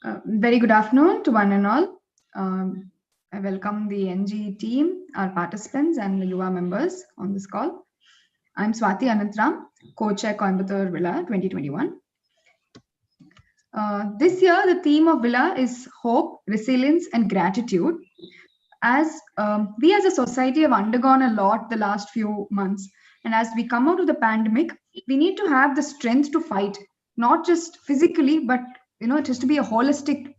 Very good afternoon to one and all. I welcome the NG team, our participants, and the UA members on this call. I'm Swati Anantram, co-chair Coimbatore Vizha 2021. This year, the theme of Villa is hope, resilience, and gratitude. As we as a society have undergone a lot the last few months, and as we come out of the pandemic, we need to have the strength to fight, not just physically, but it has to be a holistic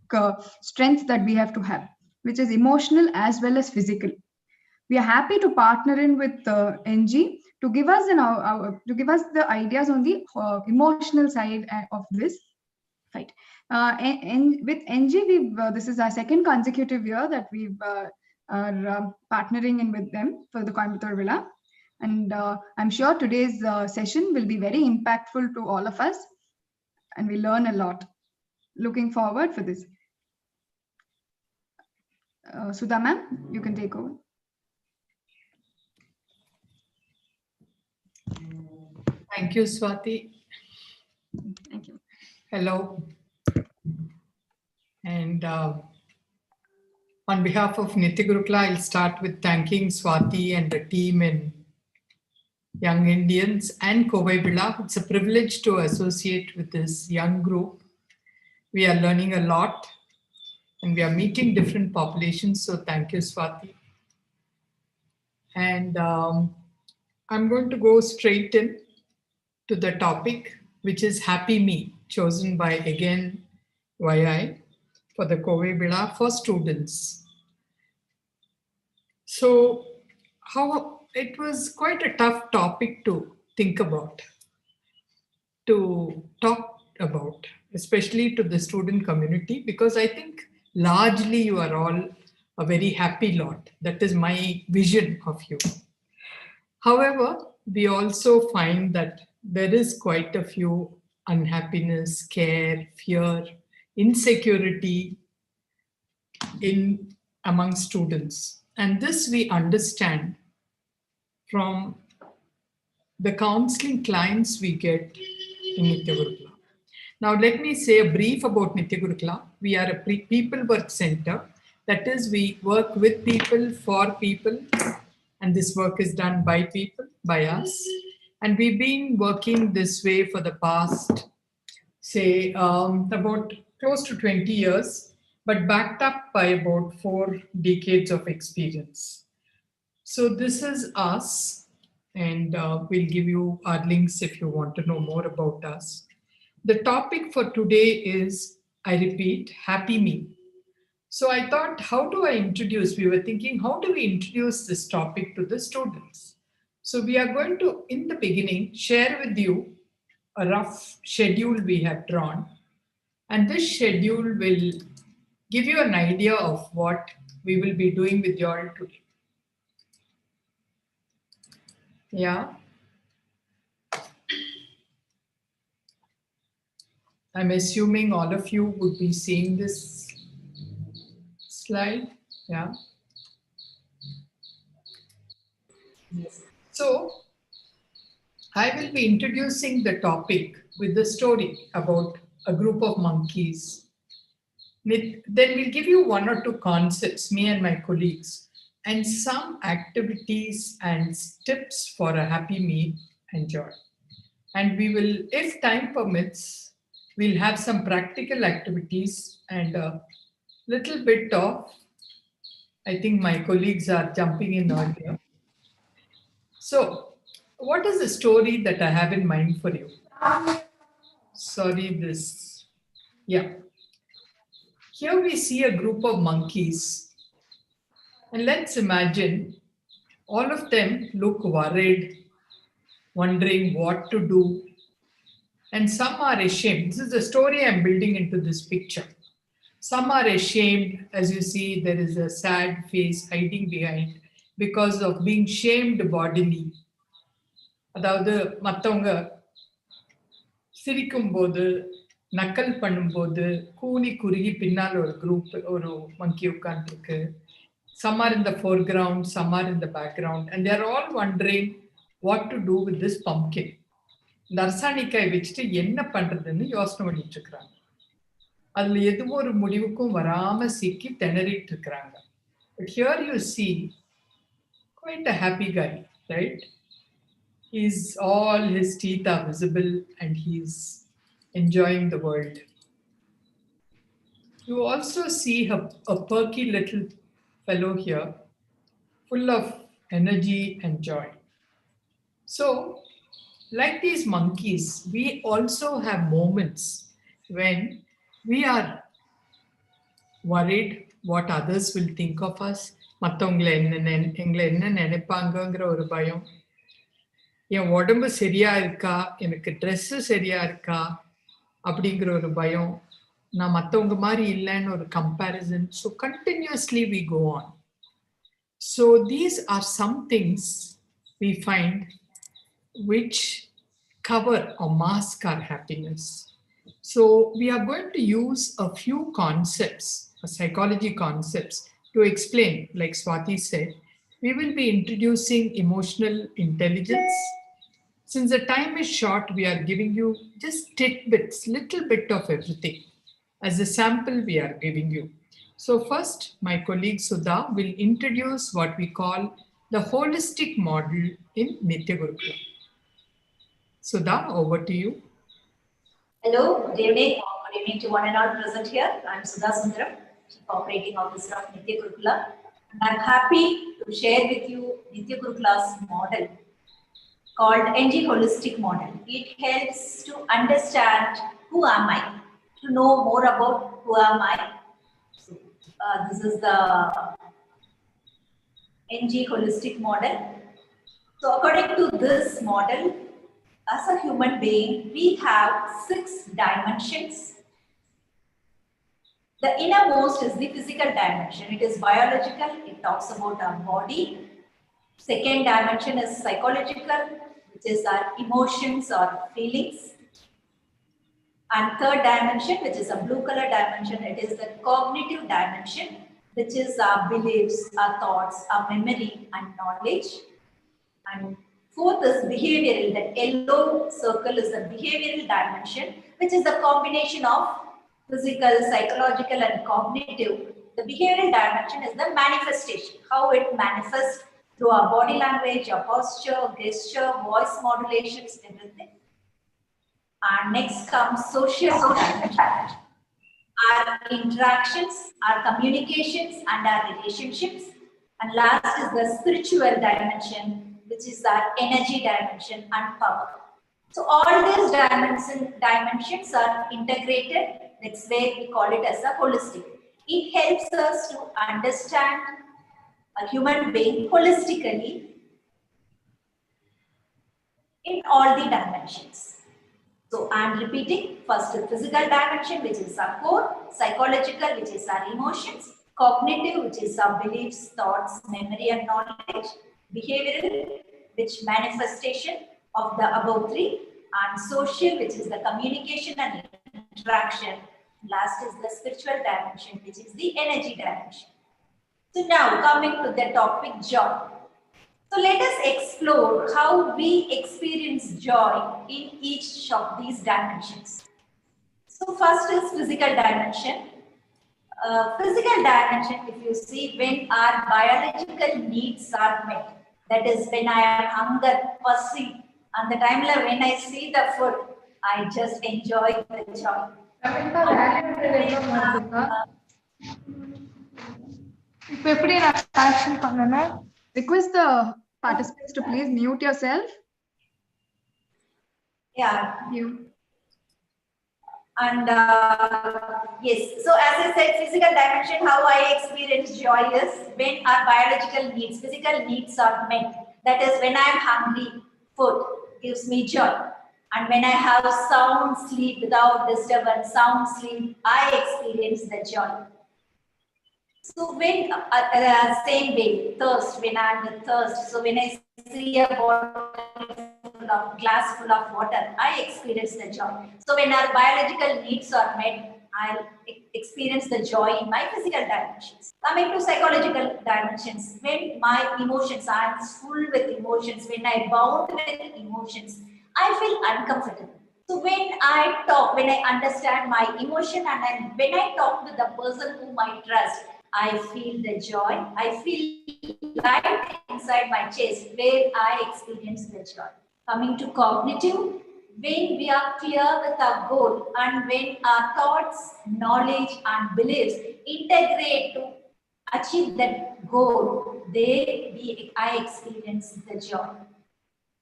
strength that we have to have, which is emotional as well as physical. We are happy to partner in with NG to give us to give us the ideas on the emotional side of this fight. And with NG, this is our second consecutive year that we've are partnering in with them for the Coimbatore Villa. And I'm sure today's session will be very impactful to all of us, and we learn a lot. Looking forward for this. Sudha ma'am, you can take over. Thank you, Swati. Thank you. Hello. And on behalf of Nitya Gurukula, I'll start with thanking Swati and the team in Young Indians and Coimbatore Vizha. It's a privilege to associate with this young group. We are learning a lot and we are meeting different populations. So thank you, Swati. And I'm going to go straight in to the topic, which is Happy Me, chosen by, again, YI for the Coimbatore Vizha for students. So it was quite a tough topic to think about, to talk about, especially to the student community, because I think largely you are all a very happy lot. That is my vision of you. However, we also find that there is quite a few unhappiness, care, fear, insecurity among students. And this we understand from the counseling clients we get in Nitya Gurukula. Now, let me say a brief about Nitya Gurukula. We are a people work center. That is, we work with people, for people, and this work is done by people, by us. And we've been working this way for the past, say, about close to 20 years, but backed up by about 4 decades of experience. So this is us, and we'll give you our links if you want to know more about us. The topic for today is, I repeat, Happy Me. So I thought, how do I introduce? We were thinking, how do we introduce this topic to the students? So we are going to, in the beginning, share with you a rough schedule we have drawn. And this schedule will give you an idea of what we will be doing with you all today. Yeah. I'm assuming all of you would be seeing this slide. Yeah. So I will be introducing the topic with the story about a group of monkeys. Then we'll give you 1 or 2 concepts, me and my colleagues, and some activities and tips for a happy meal and joy. And we will, if time permits, we'll have some practical activities and a little bit of, I think my colleagues are jumping in earlier. So, what is the story that I have in mind for you? Sorry, this. Yeah. Here we see a group of monkeys. And let's imagine all of them look worried, wondering what to do. And some are ashamed. This is the story I'm building into this picture. Some are ashamed. As you see, there is a sad face hiding behind because of being shamed bodily. அதாவது மற்றவங்க சிரிக்கும்போது நக்கல் பண்ணும்போது கூனி குறுகி பின்னால் ஒரு group ஒரு மங்கி உட்கார்ந்துருக்கு. Some are in the foreground, some are in the background, and they are all wondering what to do with this pumpkin. இந்த அரசாணிக்காய் வச்சுட்டு என்ன பண்றதுன்னு யோசனை பண்ணிட்டு இருக்கிறாங்க. அதுல எதுவும் ஒரு முடிவுக்கும் வராம சிக்கி திணறிட்டு இருக்கிறாங்க. But here you see quite a happy guy, right? He's all his teeth are visible and he's enjoying the world. You also see a perky little fellow here, full of energy and joy. So, like these monkeys, we also have moments when we are worried what others will think of us. மற்றவங்களை எங்களை என்ன நினைப்பாங்கங்கிற ஒரு பயம், என் உடம்பு சரியா இருக்கா, எனக்கு dress சரியா இருக்கா அப்படிங்கிற ஒரு பயம், நான் மற்றவங்க மாதிரி இல்லைன்னு ஒரு comparison. So continuously we go on. So these are some things we find which cover or mask our happiness. So we are going to use a few concepts, psychology concepts, to explain. Like Swati said, we will be introducing emotional intelligence. Since the time is short, we are giving you just tidbits, little bit of everything. As a sample, we are giving you. So first, my colleague Sudha will introduce what we call the holistic model in Nitya Gurukula. Sudha, over to you. Hello, good evening. Good evening to one and all present here. I'm Sudha Sundaram, Chief Operating Officer of Nitya Gurukula. And I'm happy to share with you Nitya Gurukula's model called NG Holistic Model. It helps to understand who am I, to know more about who am I. So, this is the NG Holistic Model. So according to this model, as a human being, we have 6 dimensions. The innermost is the physical dimension. It is biological. It talks about our body. Second dimension is psychological, which is our emotions or feelings. And third dimension, which is a blue color dimension, it is the cognitive dimension, which is our beliefs, our thoughts, our memory and knowledge. And fourth is behavioral. That yellow circle is the behavioral dimension, which is the combination of physical, psychological and cognitive. The behavioral dimension is the manifestation, how it manifests through our body language, our posture, gesture, voice modulations, everything. And next comes social dimension. Our interactions, our communications and our relationships. And last is the spiritual dimension, which is our energy dimension and power. So all these dimensions are integrated. That's why we call it as a holistic. It helps us to understand a human being holistically in all the dimensions. So I'm repeating, first the physical dimension, which is our core, psychological, which is our emotions, cognitive, which is our beliefs, thoughts, memory and knowledge, behavioral, which manifestation of the above 3, and social, which is the communication and interaction. Last is the spiritual dimension, which is the energy dimension. So now coming to the topic joy. So let us explore how we experience joy in each of these dimensions. So first is physical dimension. Physical dimension, if you see, when our biological needs are met, that is when I am hunger, fussy, and the time when I see the food, I just enjoy the joy. Request the participants to please mute yourself. Yeah. You. And yes, so as I said, physical dimension, how I experience joy is when our biological needs, physical needs are met. That is when I am hungry, food gives me joy. And when I have sound sleep without disturbance, sound sleep, I experience the joy. So when same way, thirst, when I am with thirst, so when I see a glass full of water, I experience the joy. So when our biological needs are met, I'll experience the joy in my physical dimensions. Coming to psychological dimensions, when my emotions, I am full with emotions, when I bound with emotions, I feel uncomfortable. So when I talk, when I understand my emotion and when I talk with the person whom I trust, I feel the joy. I feel light inside my chest where I experience the joy. Coming to cognitive, when we are clear with our goal and when our thoughts, knowledge and beliefs integrate to achieve that goal, I experience the joy.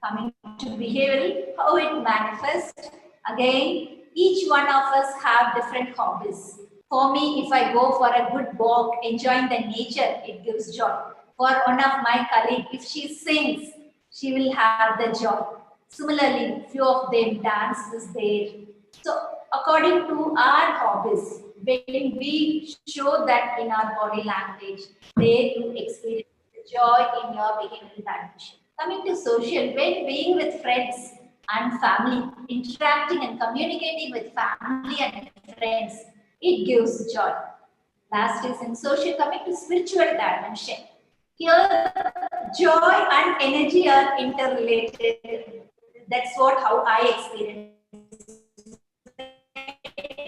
Coming to behavioral, how it manifests. Again, each one of us have different hobbies. For me, if I go for a good walk, enjoying the nature, it gives joy. For one of my colleagues, if she sings, she will have the joy. Similarly, few of them dance is there. So according to our hobbies, when we show that in our body language, they do experience the joy in your behavioral dimension. Coming to social, when being with friends and family, interacting and communicating with family and friends, it gives joy. Last is in social, coming to spiritual dimension. Here, joy and energy are interrelated. That's what how I experience. When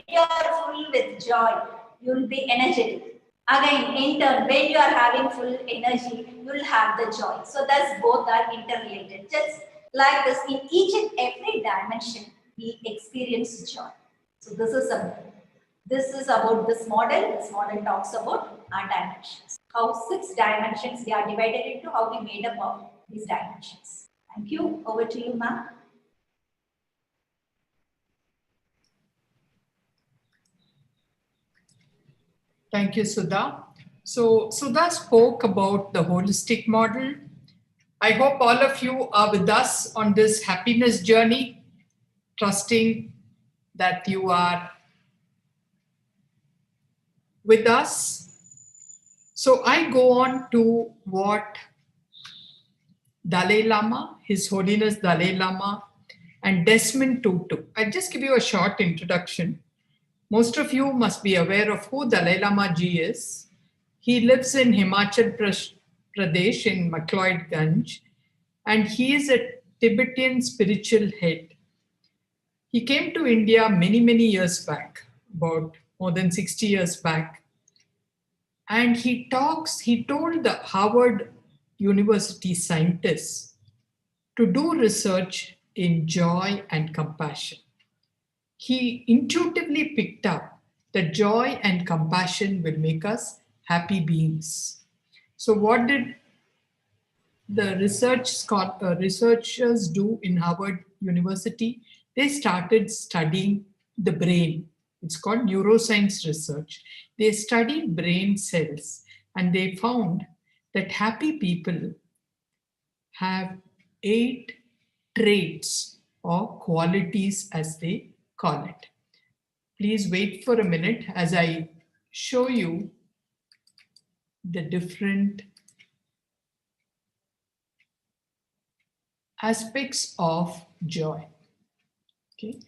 you are full with joy, you will be energetic. Again, in turn, when you are having full energy, you will have the joy. So that's both are interrelated. Just like this, in each and every dimension, we experience joy. So this is about this model. This model talks about our dimensions. How 6 dimensions we are divided into, how we made up of these dimensions. Thank you. Over to you, ma'am. Thank you, Sudha. So Sudha spoke about the holistic model. I hope all of you are with us on this happiness journey, trusting that you are with us. So I go on to what Dalai Lama, His Holiness Dalai Lama, and Desmond Tutu. I'll just give you a short introduction. Most of you must be aware of who Dalai Lama ji is. He lives in Himachal Pradesh in McLeodganj, and he is a Tibetan spiritual head. He came to India many, many years back, about more than 60 years back. And he told the Harvard University scientists to do research in joy and compassion. He intuitively picked up that joy and compassion will make us happy beings. So, what did the researchers do in Harvard University? They started studying the brain. It's called neuroscience research. They studied brain cells and they found that happy people have 8 traits or qualities, as they call it. Please wait for a minute as I show you the different aspects of joy. Okay.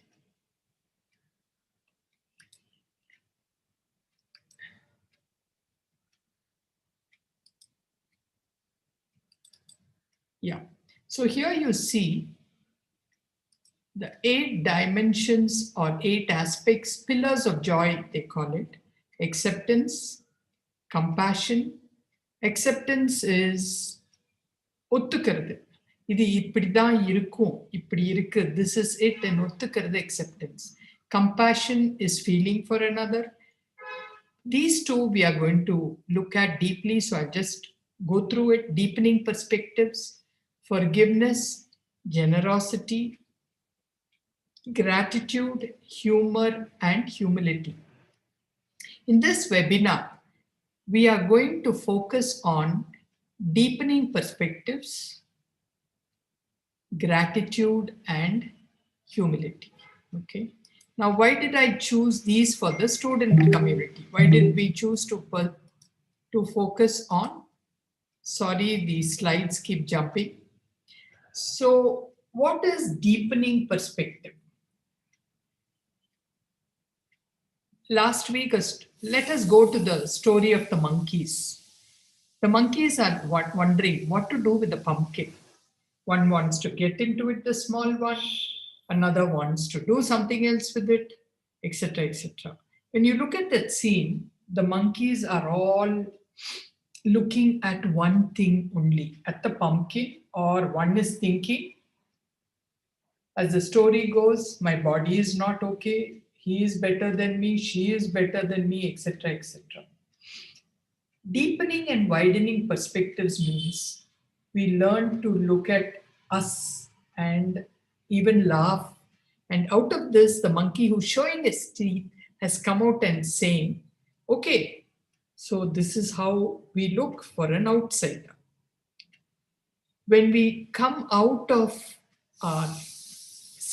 Yeah. So here you see the 8 dimensions or 8 aspects, pillars of joy, they call it. Acceptance, compassion. Acceptance is ஒத்துக்கிறது. இது இப்படிதான் இருக்கும், இப்படி இருக்கு, this is it, and ஒத்துக்கிறது acceptance. Compassion is feeling for another. These two we are going to look at deeply, so I'll just go through it. Deepening perspectives, forgiveness, generosity, gratitude, humor, and humility. In this webinar, we are going to focus on deepening perspectives, gratitude, and humility. Okay. Now, why did I choose these for the student community? Why did we choose to focus on? Sorry, the slides keep jumping. So, what is deepening perspective? Last week, let us go to the story of the monkeys. The monkeys are wondering what to do with the pumpkin. One wants to get into it, the small one. another wants to do something else with it, etc., etc. When you look at that scene, the monkeys are all looking at one thing only, at the pumpkin, or one is thinking, as the story goes, my body is not okay, he is better than me, she is better than me, etc., etc. Deepening and widening perspectives means we learn to look at us and even laugh. And out of this, the monkey who's showing his teeth has come out and saying, okay, so this is how we look for an outsider. When we come out of our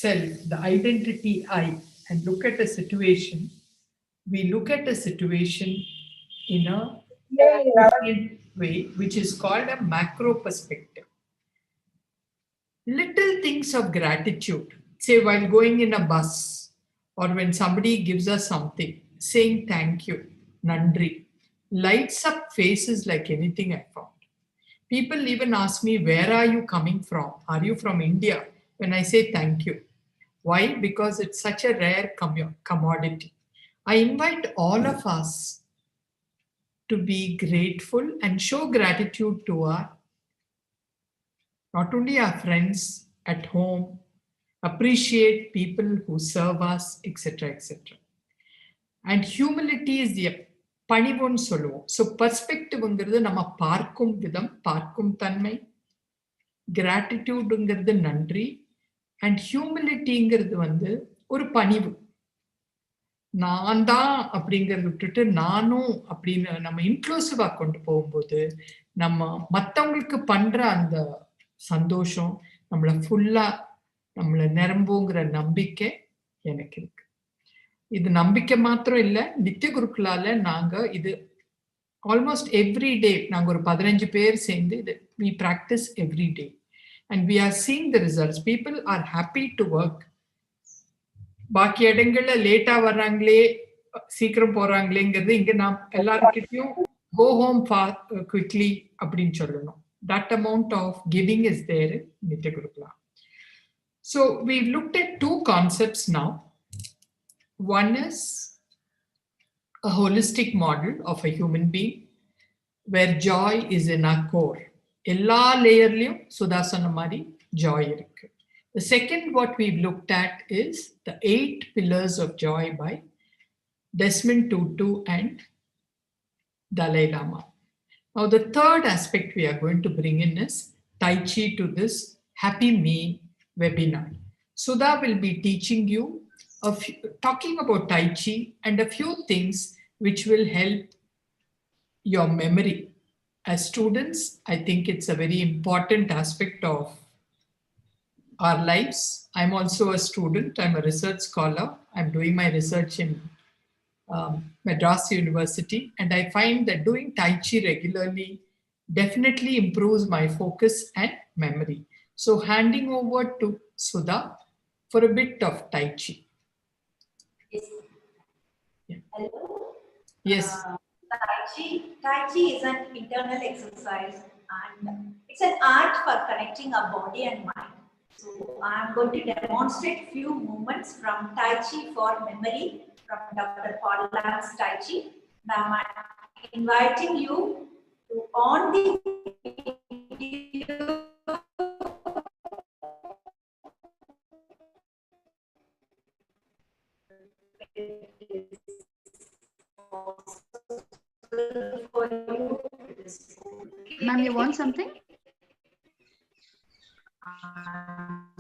self, the identity I, and look at a situation, we look at a situation in a different way, which is called a macro perspective. Little things of gratitude, say while going in a bus or when somebody gives us something, saying thank you, nandri, lights up faces like anything I found. People even ask me, where are you coming from? Are you from India? When I say thank you. Why? Because it's such a rare commodity. I invite all of us to be grateful and show gratitude to our, not only our friends at home, appreciate people who serve us, etc., etc. And humility is the பணிவுன்னு சொல்லுவோம். So பர்ஸ்பெக்டிவ்ங்கிறது நம்ம பார்க்கும் விதம், பார்க்கும் தன்மை, கிராட்டிடியூடுங்கிறது நன்றி, and ஹியூமிலிட்டிங்கிறது ஒரு பணிவு. நான் தான் அப்படிங்கிறத விட்டுட்டு நானும் அப்படின்னு நம்ம இன்க்ளூசிவா கொண்டு போகும்போது நம்ம மற்றவங்களுக்கு பண்ற அந்த சந்தோஷம் நம்மளை ஃபுல்லா நம்மளை நிரம்புங்கிற நம்பிக்கை எனக்கு இருக்கு. இது நம்பிக்கை மாத்திரம் இல்லை, நித்திய குருக்களால நாங்க இது ஆல்மோஸ்ட் எவ்ரி டே நாங்க ஒரு 15 பேர் சேர்ந்து இது we practice every day and we are seeing the results. People are happy to work. பாக்கி இடங்கள்ல லேட்டா வர்றாங்களே, சீக்கிரம் போறாங்களேங்கிறது இங்க நாம் எல்லாருக்கிட்டையும் go home quickly அப்படின்னு சொல்லணும். That amount of giving is there in Nitya Gurukula. So we've looked at two concepts now. One is a holistic model of a human being where joy is in our core. எல்லா லேயர்லயும் சுதா சொன்ன மாதிரி joy இருக்கு. The second what we've looked at is the 8 pillars of joy by Desmond Tutu and Dalai Lama. Now the third aspect we are going to bring in is Tai Chi to this Happy Me webinar. Sudha will be teaching you, talking about Tai Chi and a few things which will help your memory. As students, I think it's a very important aspect of our lives. I'm also a student. I'm a research scholar. I'm doing my research in Madras University, and I find that doing Tai Chi regularly definitely improves my focus and memory. So handing over to Sudha for a bit of Tai Chi. Yes. Yeah. Hello. Yes. Tai Chi is an internal exercise and it's an art for connecting our body and mind. So I'm going to demonstrate few movements from Tai Chi for memory from Dr. Paul Lam's Tai Chi. Now I'm inviting you to on the video. Ma'am, you want something?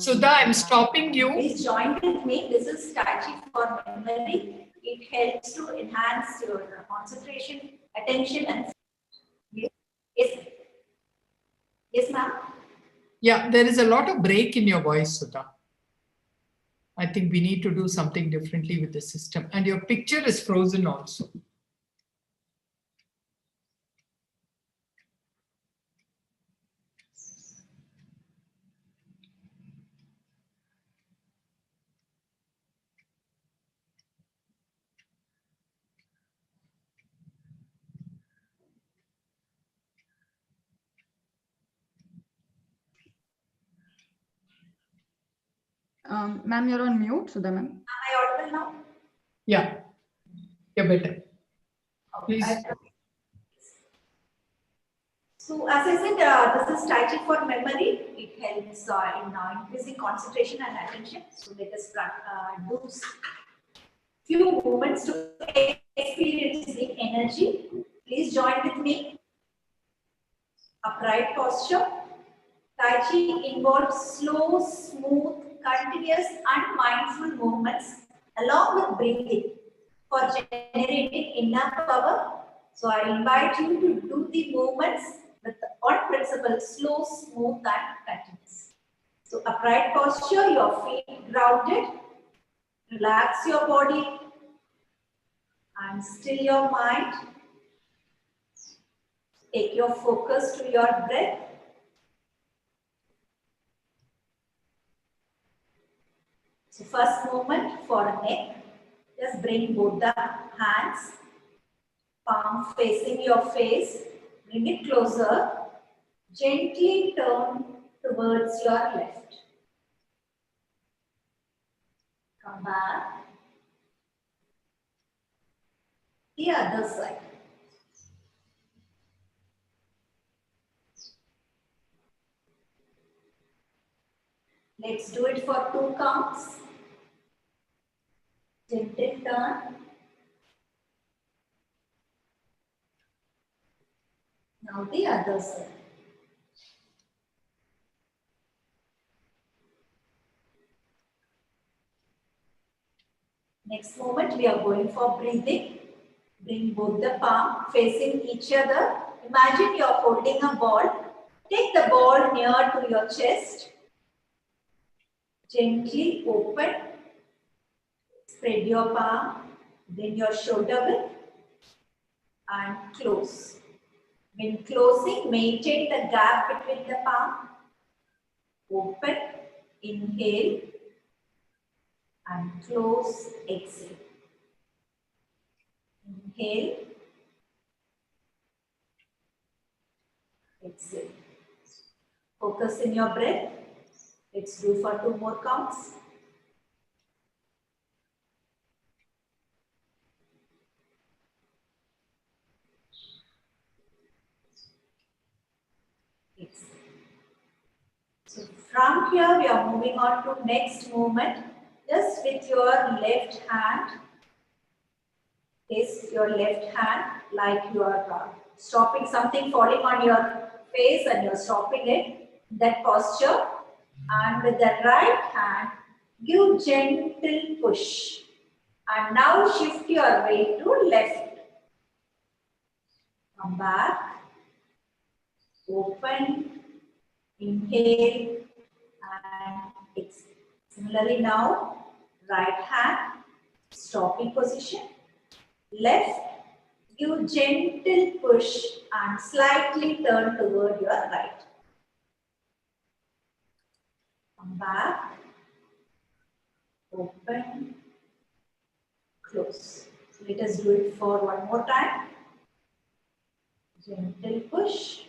Sudha, I'm stopping you. Please join with me. This is Tai Chi for memory. It helps to enhance your concentration, attention, and yes, yes, ma'am. Yeah, there is a lot of break in your voice, Sudha. I think we need to do something differently with the system. And your picture is frozen also. Ma'am, you're on mute, Sudha ma'am. Am I audible now? Yeah, you're better. Please. So as I said, this is Tai Chi for memory. It helps in increasing concentration and attention. So let us do few moments to experience the energy. Please join with me. Upright posture. Tai Chi involves slow, smooth, continuous and mindful movements along with breathing for generating inner power. So I invite you to do the movements with on principle, slow, smooth and continuous. So upright posture, your feet grounded, relax your body and still your mind. Take your focus to your breath. So first movement for neck, just bring both the hands, palm facing your face, bring it closer, gently turn towards your left. Come back, the other side. Let's do it for 2 counts. Gentle turn. Now the other side. Next moment we are going for breathing. Bring both the palm facing each other. Imagine you are holding a ball. Take the ball near to your chest. Gently open. Spread your palm. Bring your shoulder width and close. When closing, maintain the gap between the palm. Open, inhale and close, exhale. Inhale, exhale. Focus in your breath. Let's do for 2 more counts. Exhale. So from here we are moving on to next movement. Just with your left hand, place your left hand like you are stopping something falling on your face and you're stopping it. That posture. And with the right hand, give gentle push. And now shift your weight to left. Come back. Open. Inhale. And exhale. Similarly now, right hand, stopping position. Left, give gentle push and slightly turn toward your right. Come back. Open. Close. So let us do it for one more time. Gentle push.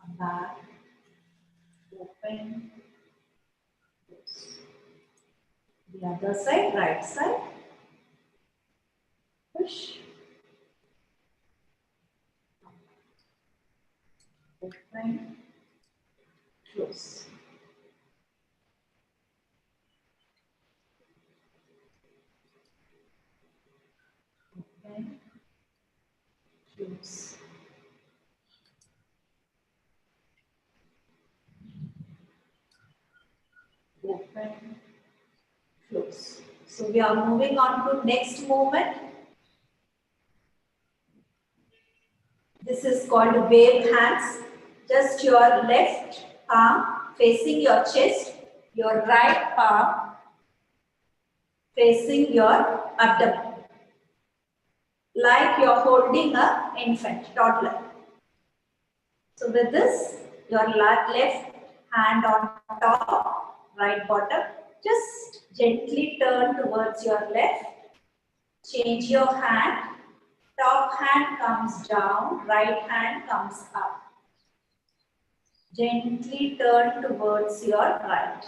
Come back. Open. Close. The other side, right side. Push. Open. Close. Open. Close. Open. Close. So we are moving on to next movement. This is called wave hands. Just your left palm facing your chest, your right palm facing your abdomen. Like you're holding an infant, toddler. So with this, your left hand on top, right bottom, just gently turn towards your left. Change your hand. Top hand comes down, right hand comes up. Gently turn towards your right.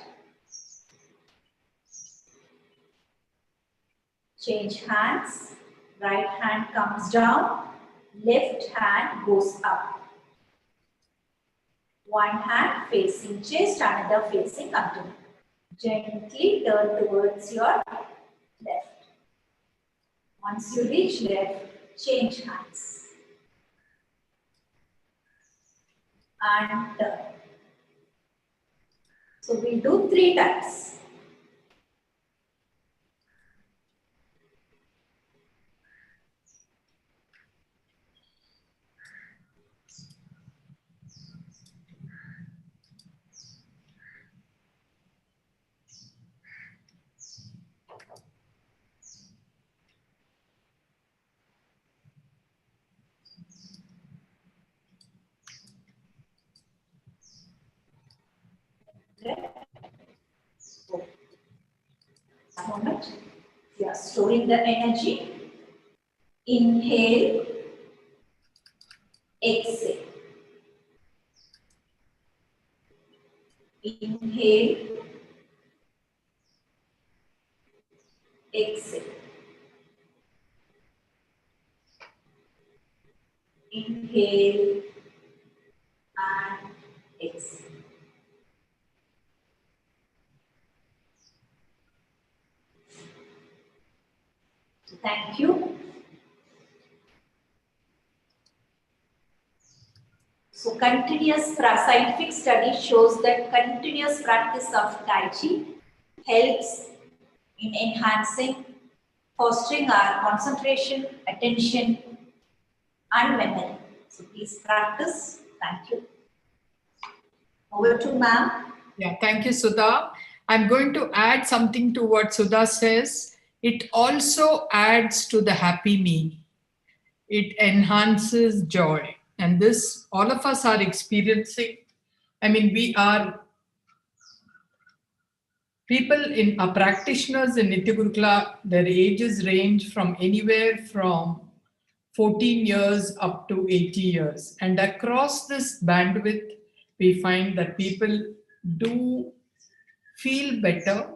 Change hands. Right hand comes down. Left hand goes up. One hand facing chest, another facing abdomen. Gently turn towards your left. Once you reach left, change hands. And turn. So we'll do 3 times. Moment. We are storing the energy. Inhale, exhale. Inhale, exhale. Inhale and exhale. Thank you. So scientific study shows that continuous practice of Tai Chi helps in enhancing, fostering our concentration, attention, and memory. So please practice. Thank you. Over to ma'am. Yeah, thank you, Sudha. I'm going to add something to what Sudha says. It also adds to the happy me. It enhances joy. And this, all of us are experiencing. I mean, we are people in are practitioners in Nitya Gurukula. Their ages range from anywhere from 14 years up to 80 years. And across this bandwidth, we find that people do feel better,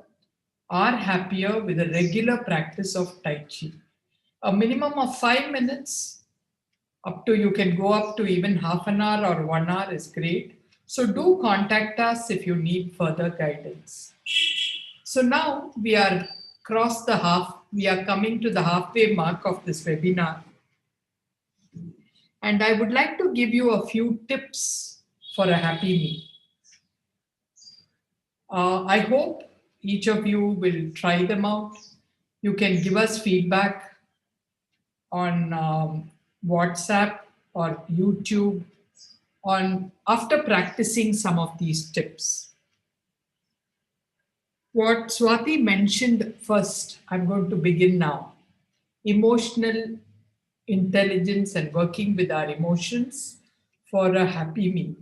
are happier with a regular practice of Tai Chi. A minimum of 5 minutes, up to you can go up to even half an hour or 1 hour is great. So do contact us if you need further guidance. So now we are we are coming to the halfway mark of this webinar. And I would like to give you a few tips for a happy me. I hope each of you will try them out. You can give us feedback on WhatsApp or YouTube after practicing some of these tips. What Swati mentioned first, I'm going to begin now. Emotional intelligence and working with our emotions for a happy me.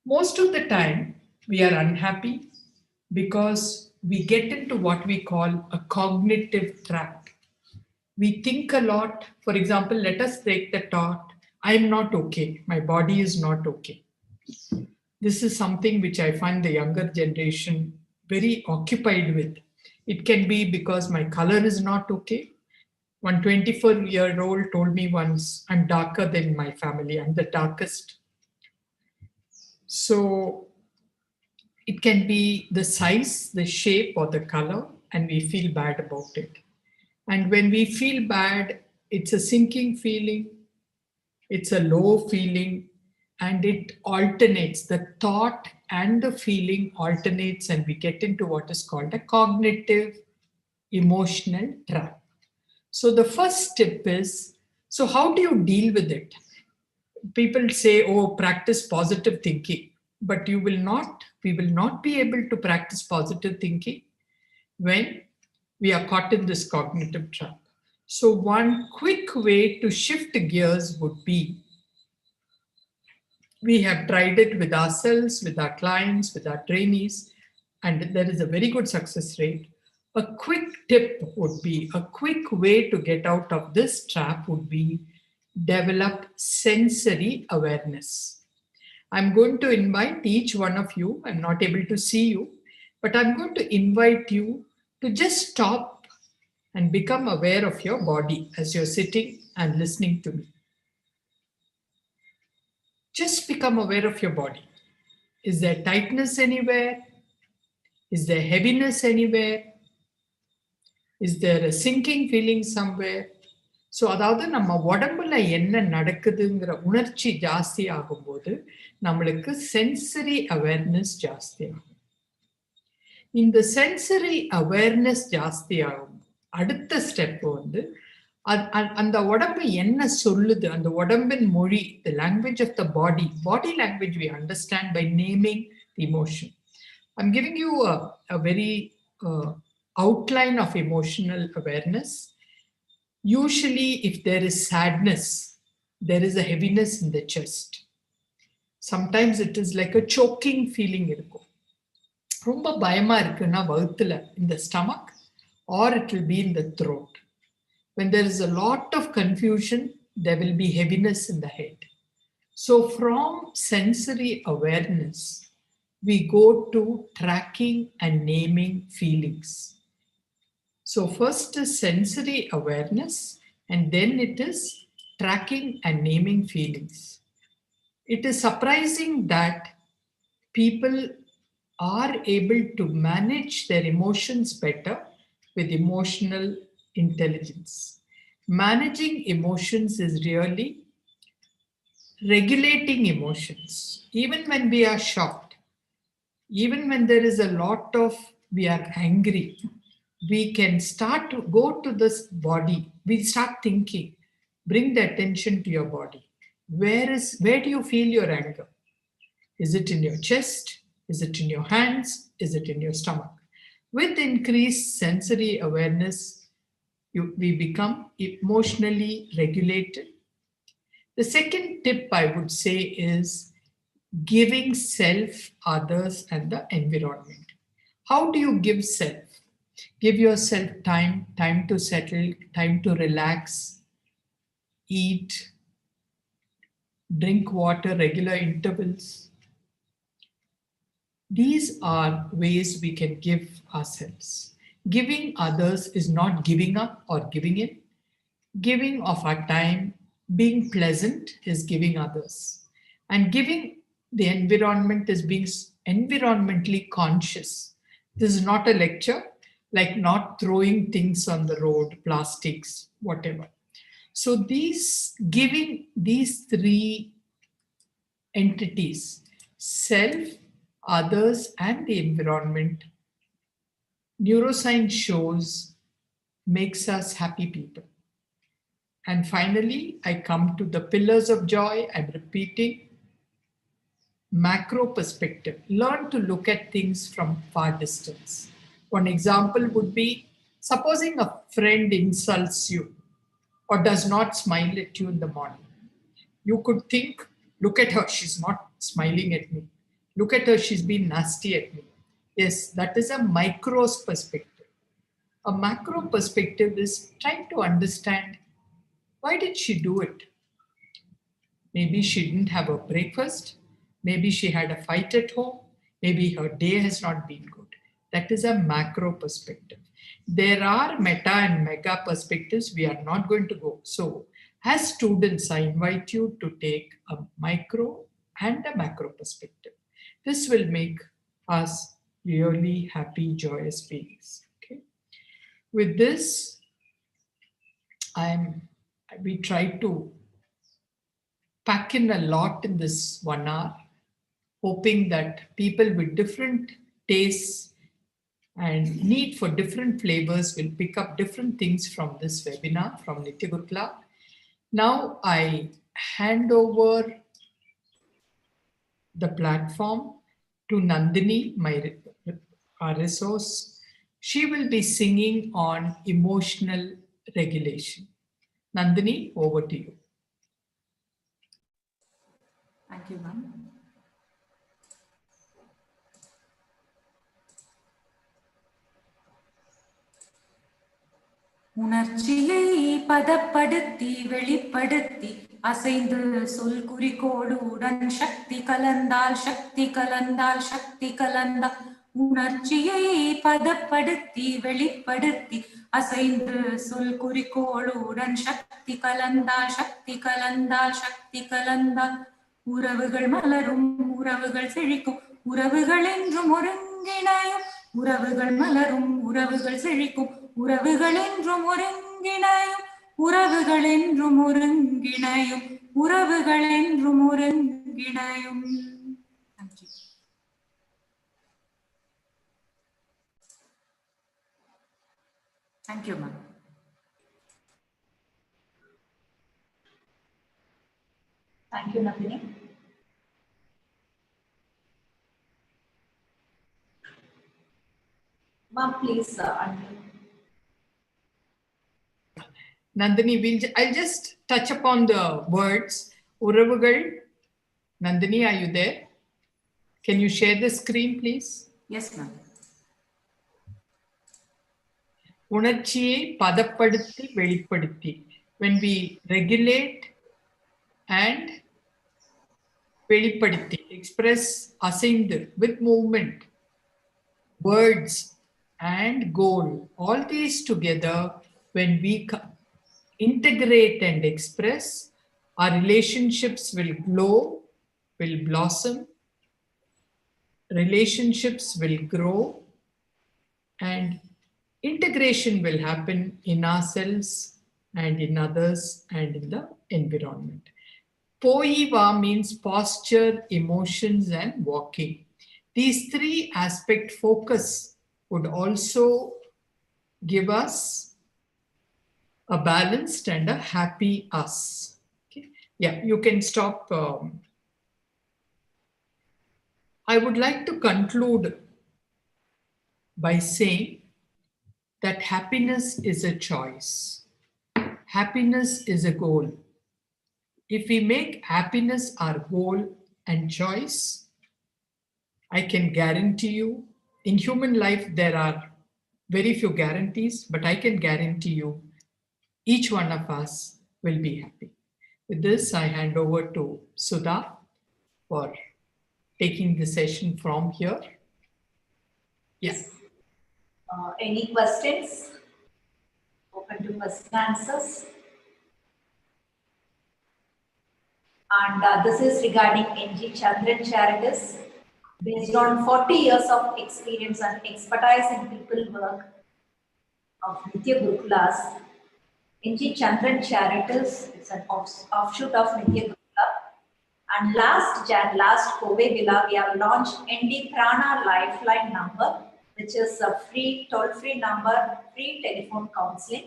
Most of the time, we are unhappy because we get into what we call a cognitive trap. We think a lot. For example, let us take the thought, I'm not okay. My body is not okay. This is something which I find the younger generation very occupied with. It can be because my color is not okay. One 24-year-old told me once, I'm darker than my family. I'm the darkest. So it can be the size, the shape, or the color, and we feel bad about it. And when we feel bad, it's a sinking feeling, it's a low feeling, and it alternates. The thought and the feeling alternates, and we get into what is called a cognitive emotional trap. So the first tip is, so how do you deal with it? People say, oh, practice positive thinking, but we will not be able to practice positive thinking when we are caught in this cognitive trap. So one quick way to shift gears would be, we have tried it with ourselves, with our clients, with our trainees, and there is a very good success rate. A quick tip would be, a quick way to get out of this trap would be develop sensory awareness. I'm going to invite each one of you. I'm not able to see you, but I'm going to invite you to just stop and become aware of your body as you're sitting and listening to me. Just become aware of your body. Is there tightness anywhere? Is there heaviness anywhere? Is there a sinking feeling somewhere? So அதாவது நம்ம உடம்புல என்ன நடக்குதுங்கிற உணர்ச்சி ஜாஸ்தி ஆகும்போது நம்மளுக்கு sensory awareness ஜாஸ்தி ஆகும். இந்த சென்சரி அவேர்னஸ் ஜாஸ்தி ஆகும் அடுத்த ஸ்டெப் வந்து அந்த உடம்பு என்ன சொல்லுது, அந்த உடம்பின் மொழி, the language of the body language we understand by naming the emotion. I'm giving you a very outline of emotional awareness. Usually if there is sadness, there is a heaviness in the chest. Sometimes it is like a choking feeling இருக்கும். ரொம்ப பயமா இருக்குன்னா வயித்துல, in the stomach, or it will be in the throat. When there is a lot of confusion, there will be heaviness in the head. So from sensory awareness, we go to tracking and naming feelings. So first is sensory awareness, and then it is tracking and naming feelings. It is surprising that people are able to manage their emotions better with emotional intelligence. Managing emotions is really regulating emotions. Even when we are shocked, even when there is a lot of, we are angry, we can start to go to this body. We start thinking, bring the attention to your body. Where do you feel your anger? Is it in your chest? Is it in your hands? Is it in your stomach? With increased sensory awareness, we become emotionally regulated. The second tip I would say is giving self, others, and the environment. How do you give self? Give yourself time to settle, time to relax, eat, drink water, regular intervals. These are ways we can give ourselves. Giving others is not giving up or giving in. Giving of our time, being pleasant, is giving others. And giving the environment is being environmentally conscious. This is not a lecture, like not throwing things on the road, plastics, whatever. So giving these three entities, self, others, and the environment, neuroscience shows makes us happy people. And finally, I come to the pillars of joy. I'm repeating. Macro perspective. Learn to look at things from far distance. One example would be, supposing a friend insults you or does not smile at you in the morning. You could think, look at her, she's not smiling at me. Look at her, she's been nasty at me. Yes, that is a micro perspective. A macro perspective is trying to understand, why did she do it? Maybe she didn't have a breakfast. Maybe she had a fight at home. Maybe her day has not been good. That is a macro perspective. There are meta and mega perspectives. We are not going to go. So, as students, I invite you to take a micro and a macro perspective. This will make us really happy, joyous beings. Okay. With this, we try to pack in a lot in this 1 hour, hoping that people with different tastes and need for different flavors will pick up different things from this webinar from Nitya Gurukula. Now I hand over the platform to Nandini, our resource. She will be singing on emotional regulation. Nandini, over to you. Thank you, ma'am. உணர்ச்சியை பதப்படுத்தி வெளிப்படுத்தி அசைந்து சொல் குறிக்கோடு உடன் சக்தி கலந்தால் சக்தி கலந்தால் சக்தி கலந்தால் உணர்ச்சியை பதப்படுத்தி வெளிப்படுத்தி அசைந்து சொல் குறிக்கோடு உடன் சக்தி கலந்தால் சக்தி கலந்தால் சக்தி கலந்தால் உறவுகள் மலரும் உறவுகள் செழிக்கும் உறவுகள் என்றும் ஒருங்கிணையும் உறவுகள் மலரும் உறவுகள் செழிக்கும் உறவுகள் என்றும் ஒருங்கிணையும் உறவுகள் என்றும் ஒருங்கிணையும் உறவுகள் என்றும் ஒருங்கிணையும். Thank you, ma'am. Thank you, Nandini. Ma'am, please unmute. Nandini, I'll just touch upon the words. Uravugal. Nandini, are you there? Can you share the screen, please? Yes, ma'am. உணர்ச்சியை பதப்படுத்தி வெளிப்படுத்தி. When we regulate and வெளிப்படுத்தி, express அசைந்து with movement, words and goal, all these together, when we integrate and express, our relationships will glow, will blossom, relationships will grow, and integration will happen in ourselves and in others and in the environment. Poiva means posture, emotions, and walking. These three aspect focus would also give us a balanced and a happy us. Okay. Yeah, you can stop. I would like to conclude by saying that happiness is a choice. Happiness is a goal. If we make happiness our goal and choice, I can guarantee you, in human life there are very few guarantees, but I can guarantee you each one of us will be happy. With this, I hand over to Sudha for taking the session from here. Yes. Any questions? Open to question answers. And this is regarding NG Chandran Charities. Based on 40 years of experience and expertise in people work of Nitya Gurukulas, NG Chandran Charities is an offshoot of Nitya Gurukula. And last Kobe Villa, we have launched ND Prana Lifeline number, which is a free, toll-free number, free telephone counseling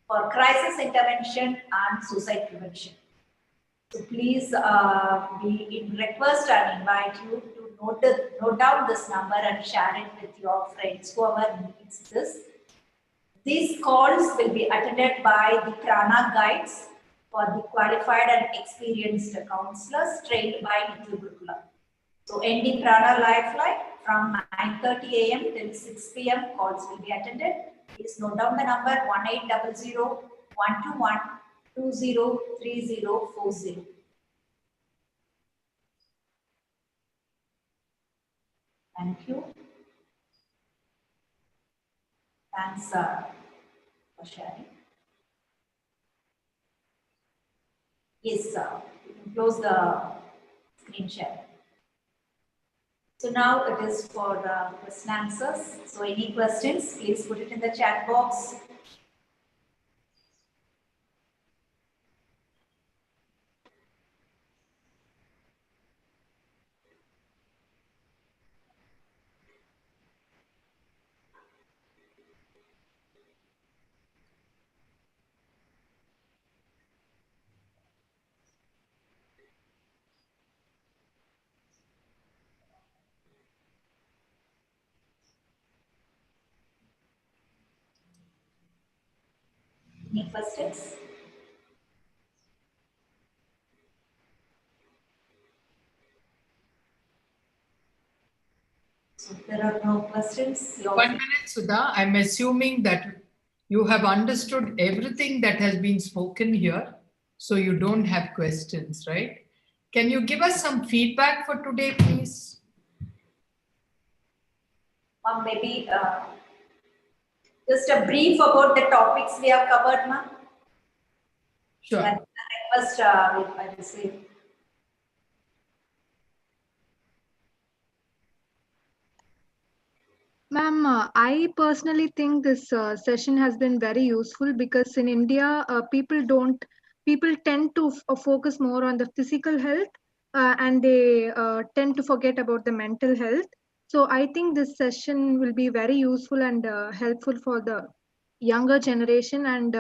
for crisis intervention and suicide prevention. So please, we request and invite you to note down this number and share it with your friends, whoever needs this. These calls will be attended by the Prana guides for the qualified and experienced counselors trained by Nitya Gurukula. So ND Prana Lifeline from 9:30 a.m. till 6 p.m. calls will be attended. Please note down the number 1800-121-203040. Thank you. Thanks for sharing. Yes, you can close the screen share. So now it is for question answers. So any questions, please put it in the chat box. Any questions? So if there are no questions, 1 minute, Sudha. I'm assuming that you have understood everything that has been spoken here. So you don't have questions, right? Can you give us some feedback for today, please? Maybe just a brief about the topics we have covered, ma'am. Sure. That request I received. Ma'am, I personally think this session has been very useful because in India, people tend to focus more on the physical health and they tend to forget about the mental health. So I think this session will be very useful and helpful for the younger generation, and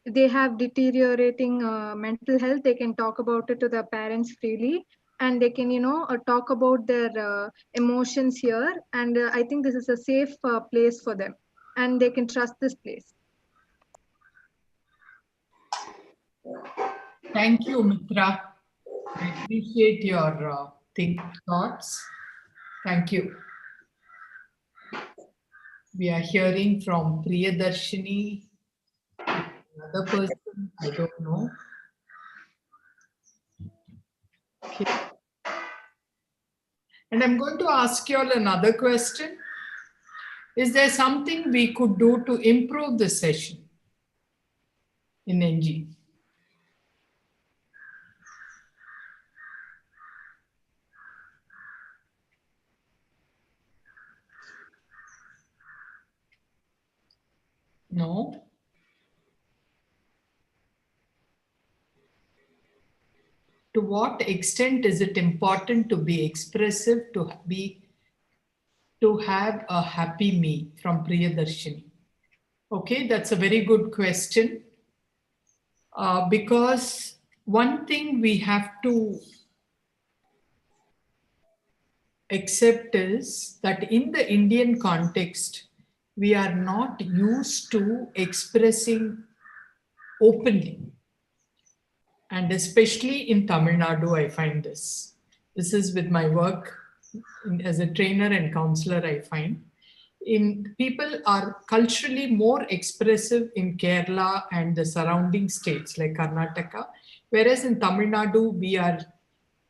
if they have deteriorating mental health, they can talk about it to their parents freely, and they can talk about their emotions here, and I think this is a safe place for them and they can trust this place. Thank you, Mitra. I appreciate your thoughts. Thank you. We are hearing from Priyadarshini, another person, I don't know. Okay. And I'm going to ask you all another question. Is there something we could do to improve the session in NG? No? To what extent is it important to be expressive, to have a happy me, from Priyadarshini? Okay, that's a very good question. Because one thing we have to accept is that in the Indian context, we are not used to expressing openly. And especially in Tamil Nadu, I find this. This is with my work as a trainer and counselor, I find. People are culturally more expressive in Kerala and the surrounding states like Karnataka, whereas in Tamil Nadu, we are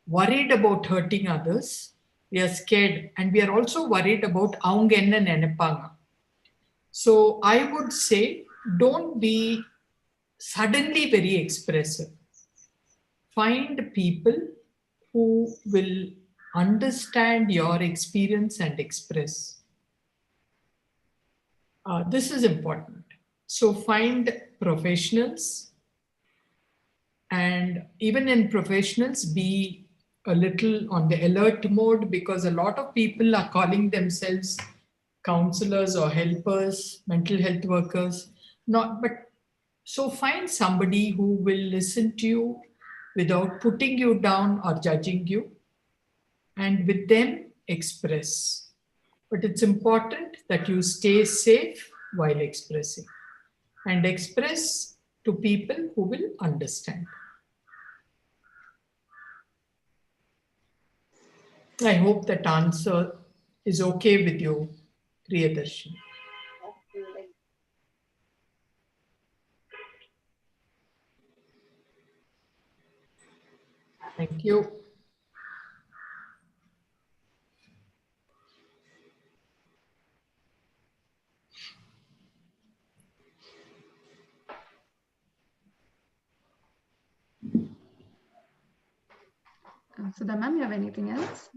worried about hurting others. We are scared, and we are also worried about avanga enna nenapanga. So I would say, don't be suddenly very expressive. Find people who will understand your experience and express. This is important. So find professionals, and even in professionals, be a little on the alert mode, because a lot of people are calling themselves counselors or helpers, mental health workers. So find somebody who will listen to you without putting you down or judging you, and with them express. But it's important that you stay safe while expressing, and express to people who will understand. I hope that answer is okay with you, Priyadarshini. Thank you. Sudha ma'am, you have anything else?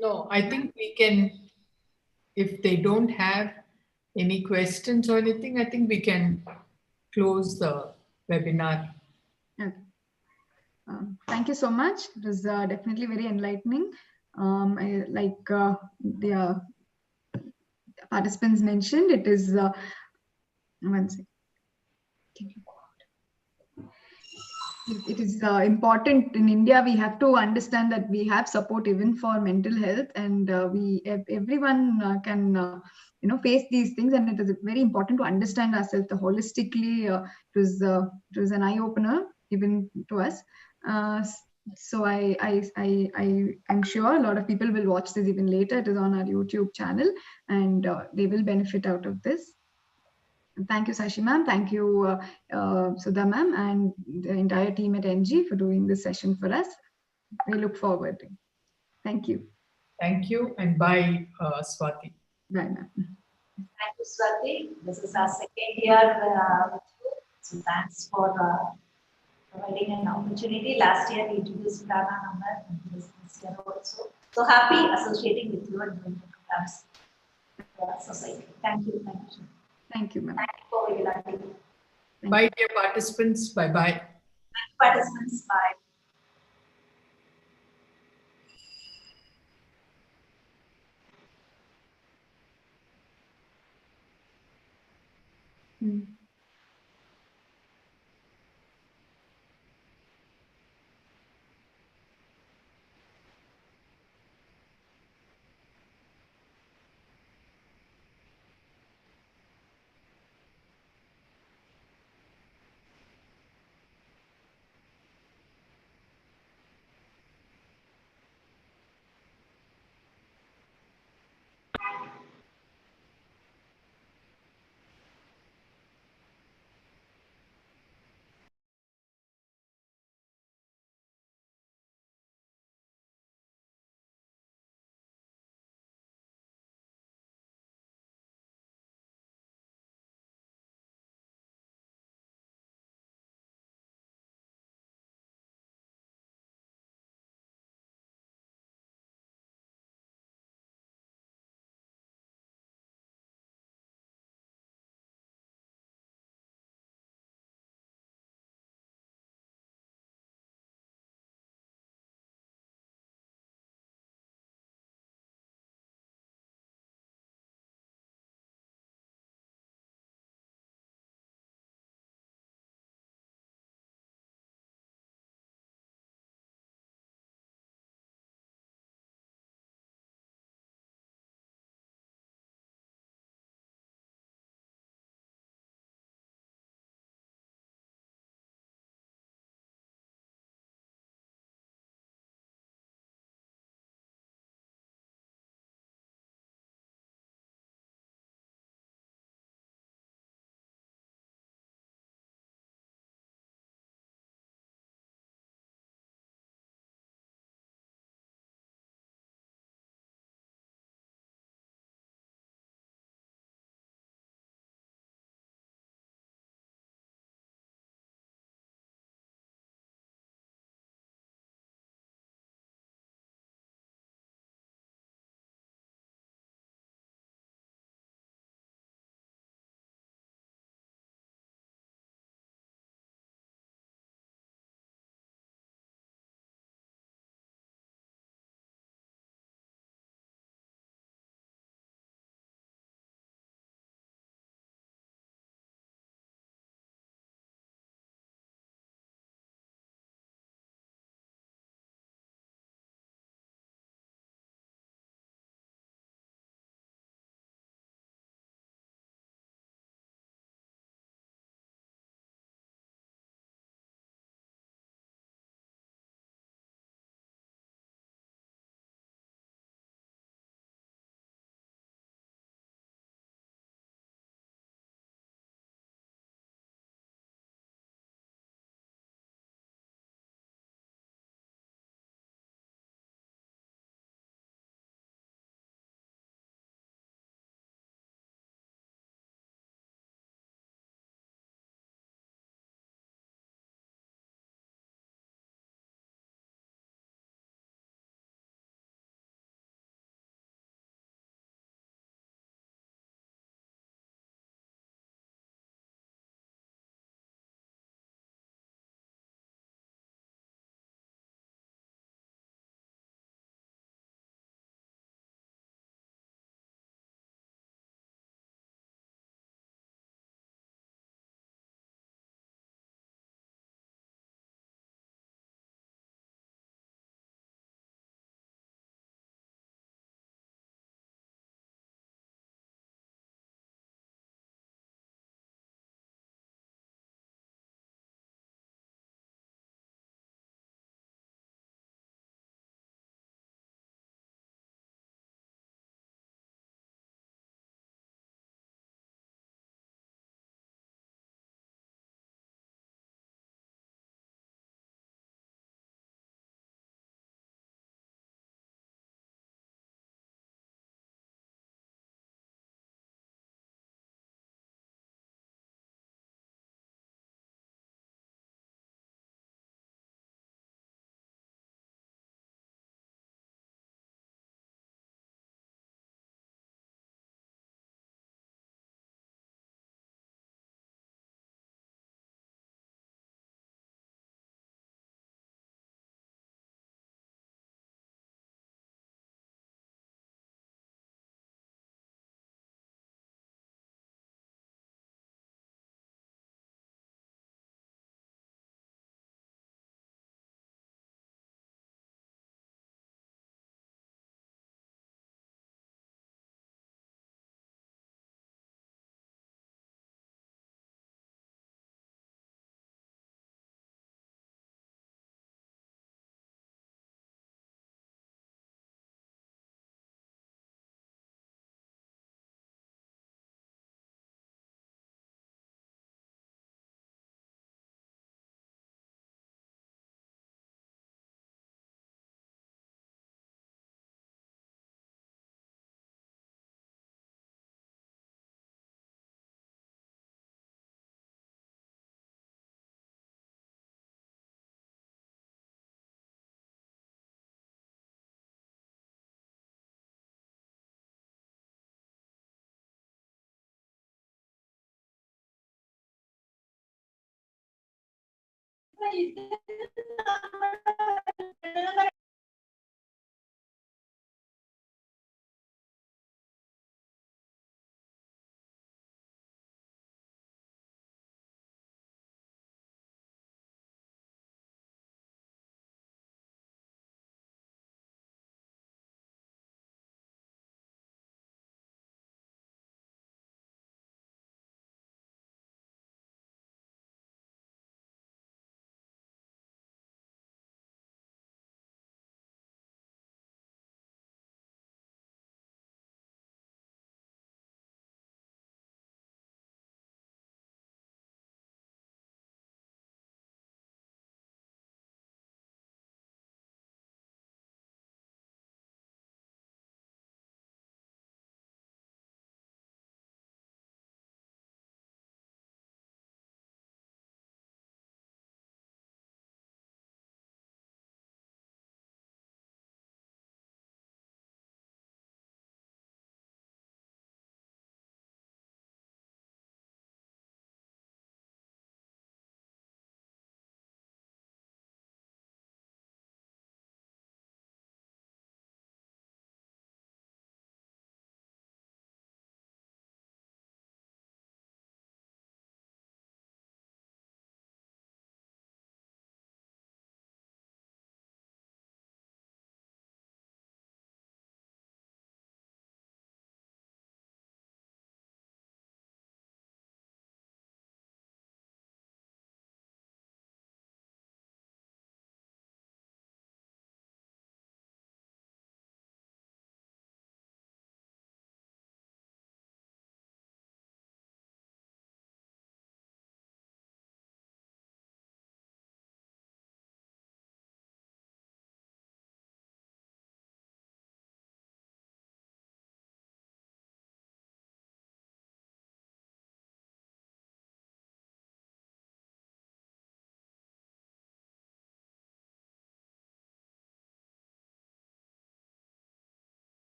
No, I think we can, if they don't have any questions or anything, I think we can close the webinar. Okay. Thank you so much. It was definitely very enlightening. The participants mentioned, it is one second. It is important in India. We have to understand that we have support even for mental health, and everyone can face these things, and it is very important to understand ourselves holistically. It was an eye opener even to us. So I'm sure a lot of people will watch this even later. It is on our YouTube channel, and they will benefit out of this. Thank you, Sashi ma'am. Thank you, Sudha ma'am, and the entire team at NG for doing this session for us. We look forward. Thank you. Thank you, and bye, Swati. Bye, ma'am. Thank you, Swati. This is our second year with you. So thanks for providing an opportunity. Last year we introduced Prana number and this year also. So happy associating with you and doing the programs for our society. Thank you. Thank you. Thank you, ma'am. Thank you for your Bye, dear participants. Bye-bye. participants. Bye. Mm.